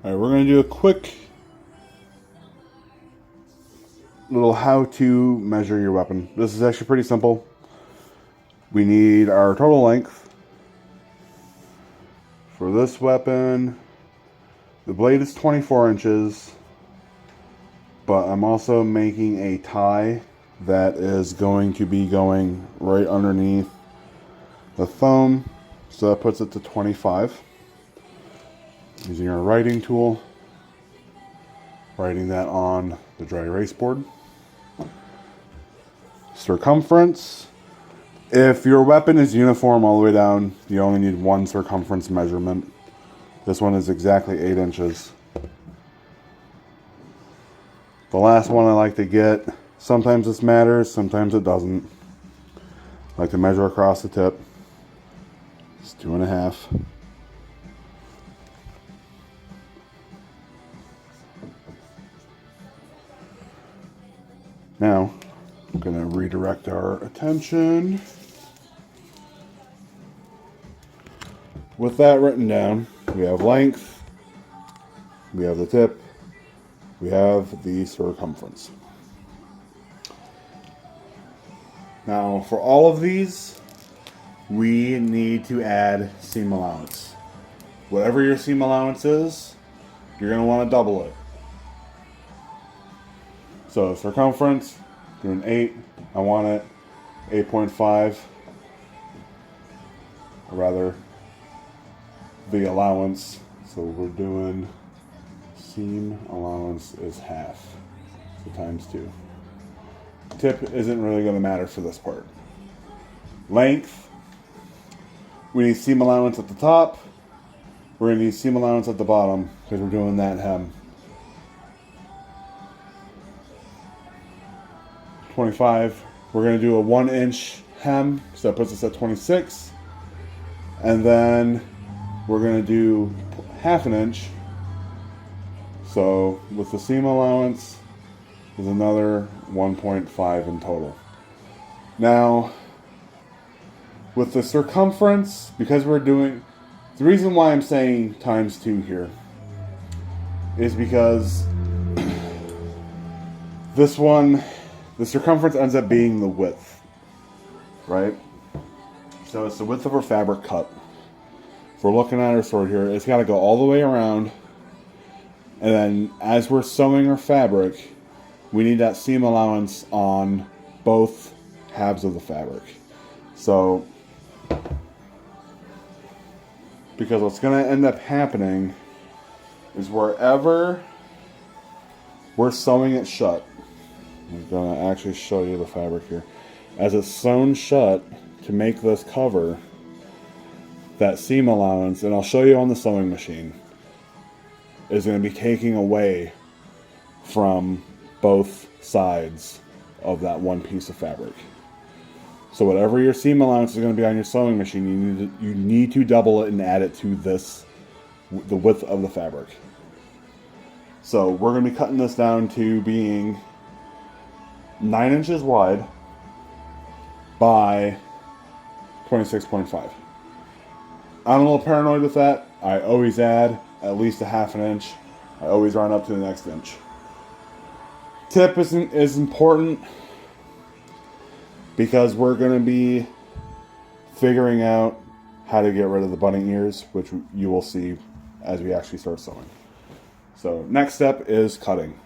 All right, we're going to do a quick little how to measure your weapon. This is actually pretty simple. We need our total length. For this weapon, the blade is 24 inches, but I'm also making a tie that is going to be going right underneath the thumb, so that puts it to 25. Using our writing tool, writing that on the dry erase board. Circumference. If your weapon is uniform all the way down, you only need one circumference measurement. This one is exactly 8 inches. The last one I like to get, sometimes this matters, sometimes it doesn't. I like to measure across the tip. It's 2.5. Now, I'm going to redirect our attention. With that written down, we have length, we have the tip, we have the circumference. Now, for all of these, we need to add seam allowance. Whatever your seam allowance is, you're going to want to double it. So circumference, doing 8. I want it 8.5. Or rather, the allowance. So we're doing seam allowance is half. So times 2. Tip isn't really going to matter for this part. Length. We need seam allowance at the top. We're going to need seam allowance at the bottom because we're doing that hem. 25. We're going to do a 1-inch hem, so that puts us at 26. And then we're going to do half an inch. So with the seam allowance, there's another 1.5 in total. Now, with the circumference, because we're doing, the reason why I'm saying times 2 here is because this one, the circumference ends up being the width, right? So it's the width of our fabric cut. If we're looking at our sword here, it's got to go all the way around. And then as we're sewing our fabric, we need that seam allowance on both halves of the fabric. So, because what's going to end up happening is wherever we're sewing it shut, I'm going to actually show you the fabric here. As it's sewn shut to make this cover, that seam allowance, and I'll show you on the sewing machine, is going to be taking away from both sides of that one piece of fabric. So whatever your seam allowance is going to be on your sewing machine, you need to double it and add it to this, the width of the fabric. So we're going to be cutting this down to being 9 inches wide by 26.5. I'm a little paranoid with that. I always add at least a half an inch. I always run up to the next inch. Tip is important because we're going to be figuring out how to get rid of the bunny ears, which you will see as we actually start sewing. So next step is cutting.